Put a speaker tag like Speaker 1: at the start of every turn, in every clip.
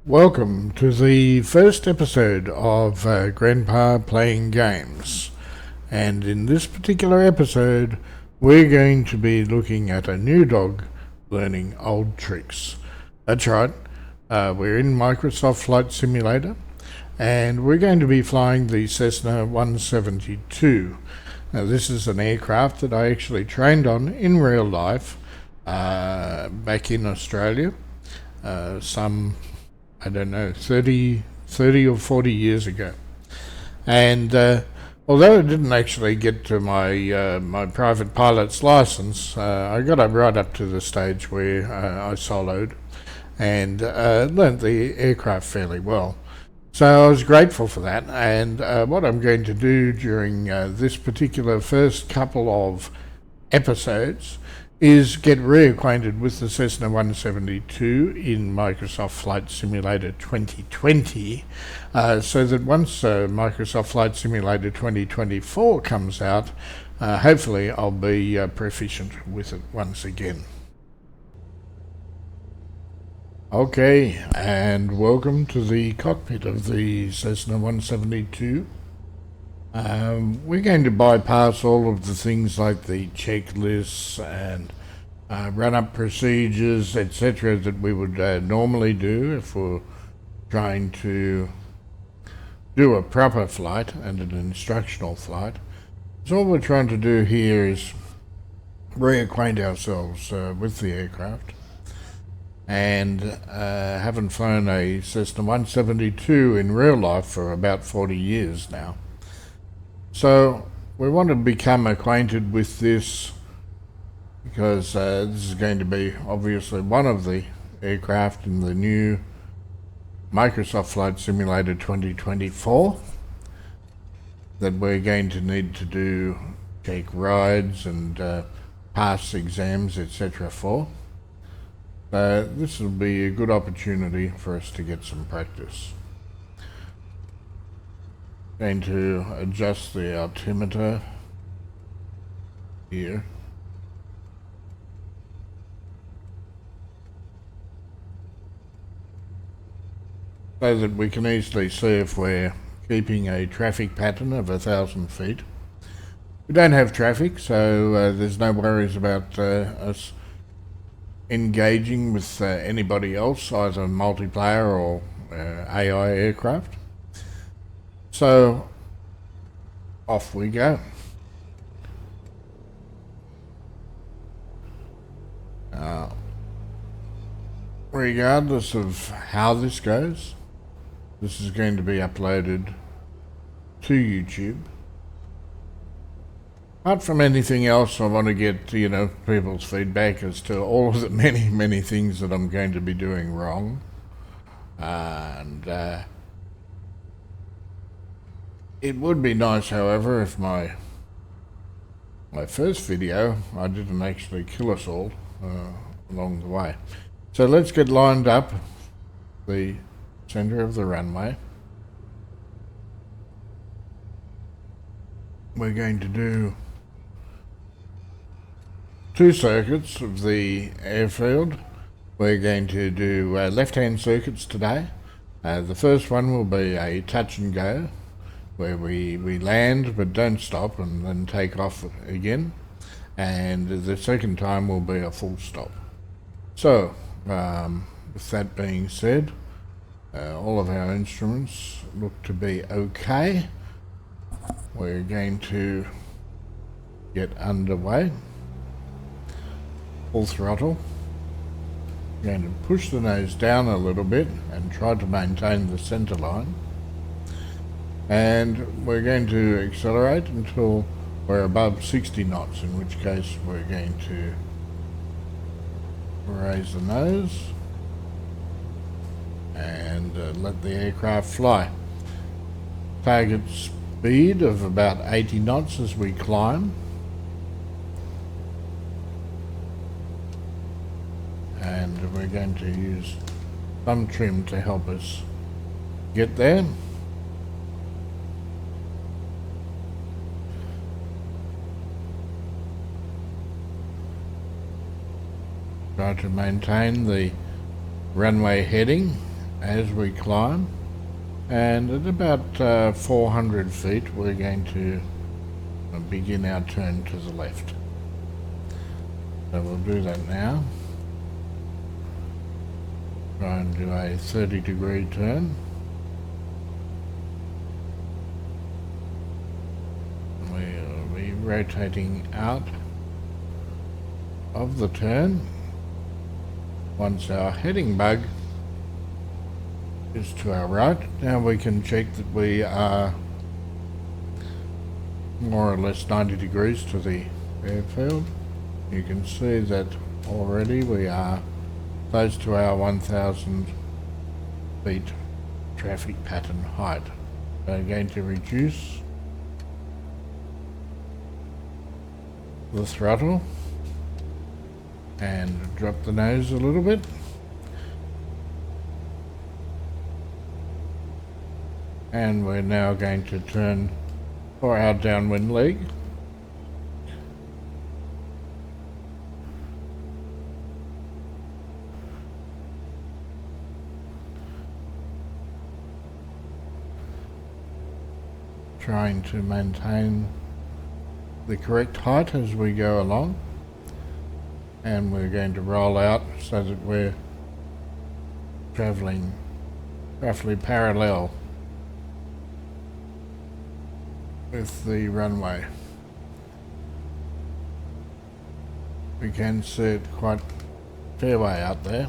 Speaker 1: Welcome to the first episode of Grandpa Playing Games. And in this particular episode, we're going to be looking at a new dog learning old tricks. That's right, we're in Microsoft Flight Simulator, and we're going to be flying the Cessna 172. Now, this is an aircraft that I actually trained on in real life back in Australia, I don't know, 30 or 40 years ago. And although I didn't actually get to my private pilot's license, I got up right up to the stage where I soloed and learnt the aircraft fairly well. So I was grateful for that, and what I'm going to do during this particular first couple of episodes is get reacquainted with the Cessna 172 in Microsoft Flight Simulator 2020, so that once Microsoft Flight Simulator 2024 comes out, hopefully I'll be proficient with it once again. Okay, and welcome to the cockpit of the Cessna 172. We're going to bypass all of the things like the checklists and run-up procedures, etc., that we would normally do if we're trying to do a proper flight and an instructional flight. So all we're trying to do here is reacquaint ourselves with the aircraft. And haven't flown a Cessna 172 in real life for about 40 years now. So we want to become acquainted with this because this is going to be obviously one of the aircraft in the new Microsoft Flight Simulator 2024 that we're going to need to do take rides and pass exams, etc. for. So this will be a good opportunity for us to get some practice. Going to adjust the altimeter here. So that we can easily see if we're keeping a traffic pattern of 1,000 feet. We don't have traffic, so there's no worries about us engaging with anybody else, either multiplayer or AI aircraft. So off we go. Regardless of how this goes, this is going to be uploaded to YouTube. Apart from anything else, I want to get, people's feedback as to all of the many things that I'm going to be doing wrong. And it would be nice, however, if my first video, I didn't actually kill us all along the way. So let's get lined up the center of the runway. We're going to do 2 circuits of the airfield. We're going to do left-hand circuits today. The first one will be a touch and go, where we land but don't stop and then take off again. And the second time will be a full stop. So, with that being said, all of our instruments look to be okay. We're going to get underway. Full throttle. We're going to push the nose down a little bit and try to maintain the center line. And we're going to accelerate until we're above 60 knots, in which case we're going to raise the nose and let the aircraft fly. Target speed of about 80 knots as we climb. And we're going to use some trim to help us get there. Try to maintain the runway heading as we climb, and at about 400 feet we're going to begin our turn to the left. So we'll do that now. Try and do a 30-degree turn. We'll be rotating out of the turn once our heading bug is to our right. Now we can check that we are more or less 90 degrees to the airfield. You can see that already we are close to our 1,000 feet traffic pattern height. So I'm going to reduce the throttle and drop the nose a little bit. And we're now going to turn for our downwind leg. Trying to maintain the correct height as we go along, and we're going to roll out so that we're travelling roughly parallel with the runway. We can see it quite a fair way out there.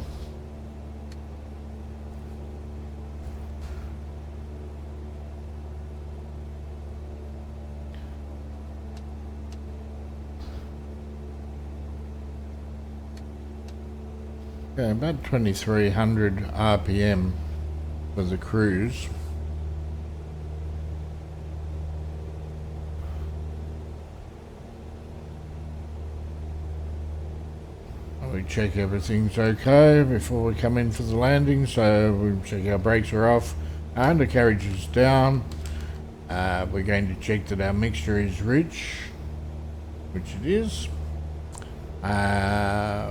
Speaker 1: Okay, about 2300 RPM for the cruise. We check everything's okay before we come in for the landing, so we check our brakes are off, our undercarriage is down. We're going to check that our mixture is rich, which it is.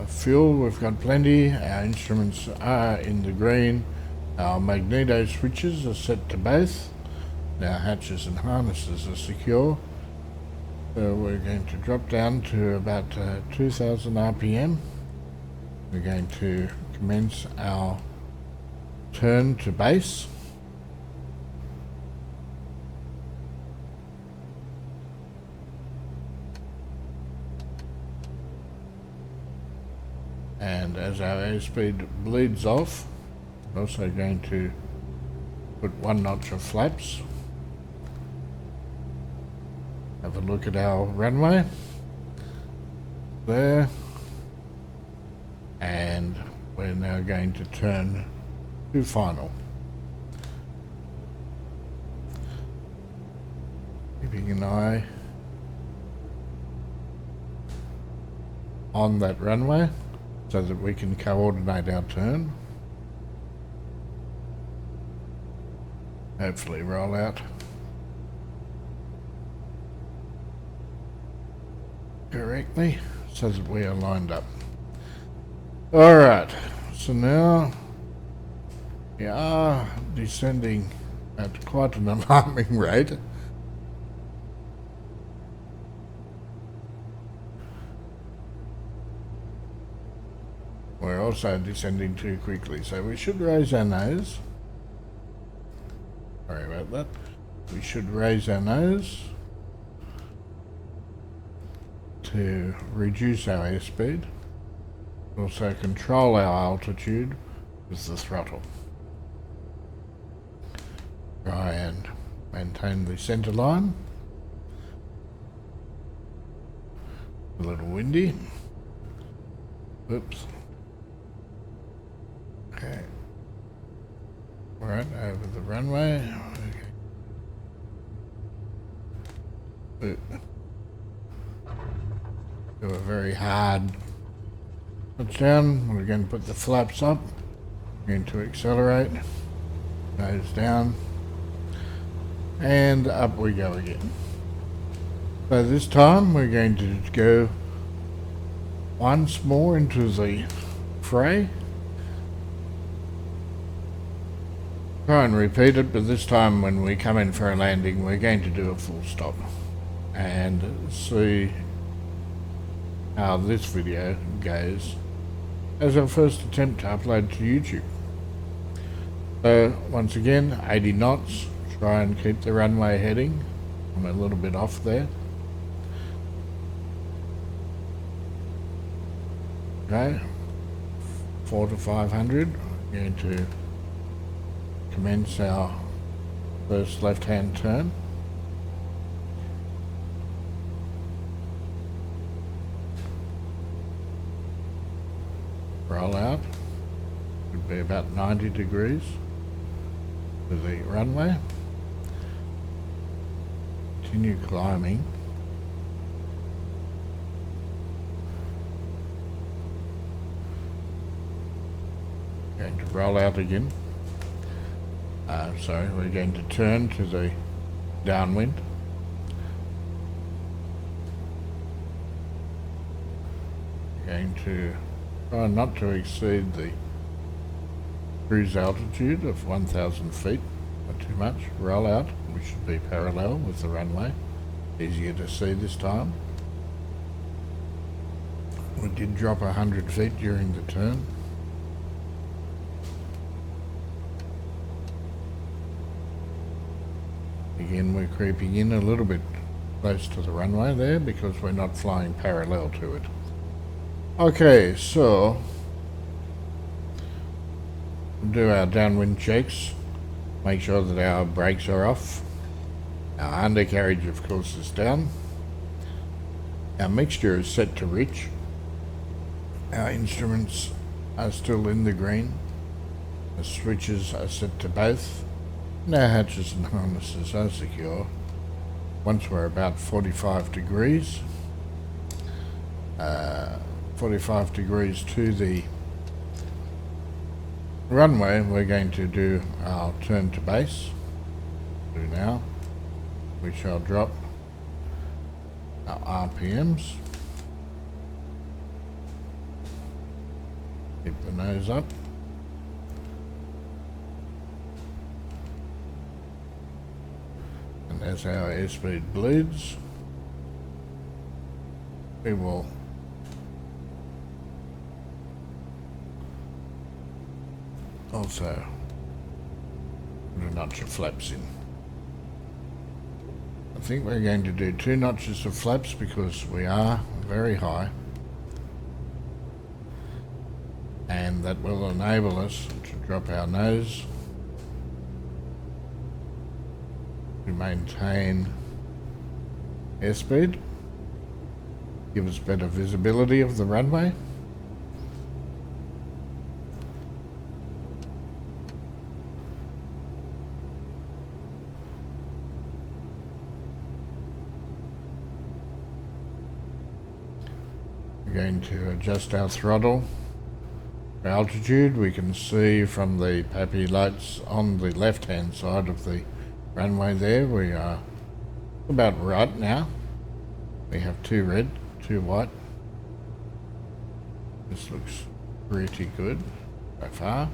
Speaker 1: Fuel, we've got plenty. Our instruments are in the green. Our magneto switches are set to both. Our hatches and harnesses are secure. So we're going to drop down to about 2000 RPM. We're going to commence our turn to base. And as our airspeed bleeds off, we're also going to put one notch of flaps. Have a look at our runway there, and we're now going to turn to final. Keeping an eye on that runway so that we can coordinate our turn. Hopefully roll out correctly so that we are lined up. Alright, so now we are descending at quite an alarming rate. We're also descending too quickly, so we should raise our nose. Sorry about that. We should raise our nose to reduce our airspeed. Also control our altitude with the throttle. Try and maintain the centre line. A little windy. Oops. Okay. Right over the runway. Okay. Do a very hard touchdown. We're going to put the flaps up. We're going to accelerate. Nose down. And up we go again. So this time we're going to go once more into the fray. Try and repeat it, but this time when we come in for a landing, we're going to do a full stop and see how this video goes as our first attempt to upload to YouTube. So once again, 80 knots, try and keep the runway heading. I'm a little bit off there. Okay, 400 to 500, we're going to commence our first left-hand turn. Roll out, would be about 90 degrees to the runway. Continue climbing. Going to roll out again. Sorry, we're going to turn to the downwind. Going to try not to exceed the cruise altitude of 1,000 feet, not too much. Roll out, we should be parallel with the runway. Easier to see this time. We did drop 100 feet during the turn. Again, we're creeping in a little bit close to the runway there because we're not flying parallel to it. Okay, so we'll do our downwind checks. Make sure that our brakes are off. Our undercarriage, of course, is down. Our mixture is set to rich. Our instruments are still in the green. The switches are set to both. Our hatches and harnesses are secure. Once we're about 45 degrees, 45 degrees to the runway, we're going to do our turn to base. Do now. We shall drop our RPMs. Keep the nose up. And as our airspeed bleeds, we will also put a notch of flaps in. I think we're going to do 2 notches of flaps because we are very high, and that will enable us to drop our nose to maintain airspeed, give us better visibility of the runway. Going to adjust our throttle. For altitude, we can see from the PAPI lights on the left hand side of the runway there, we are about right now. We have 2 red, 2 white. This looks pretty good so far.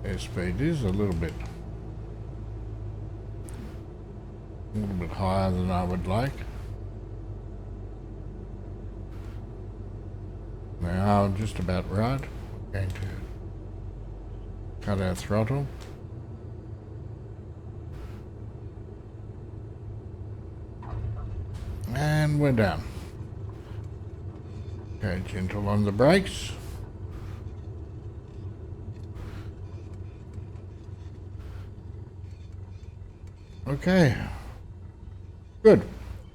Speaker 1: Airspeed is a little bit higher than I would like. Now just about right. We're going to cut our throttle. And we're down. Okay, gentle on the brakes. Okay, good.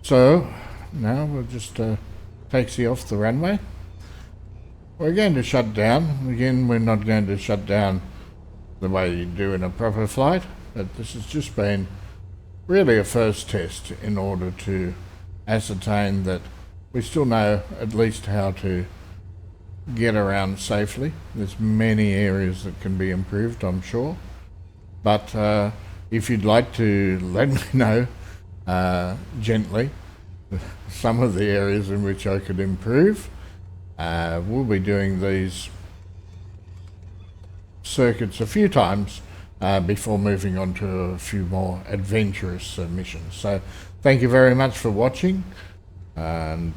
Speaker 1: So now we'll just taxi off the runway. We're going to shut down. Again, we're not going to shut down the way you do in a proper flight, but this has just been really a first test in order to ascertain that we still know at least how to get around safely. There's many areas that can be improved, I'm sure, but if you'd like to let me know gently some of the areas in which I could improve, we'll be doing these circuits a few times before moving on to a few more adventurous missions. So thank you very much for watching, and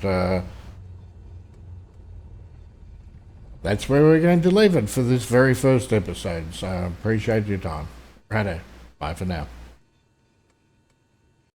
Speaker 1: that's where we're going to leave it for this very first episode. So I appreciate your time. Righto, bye for now.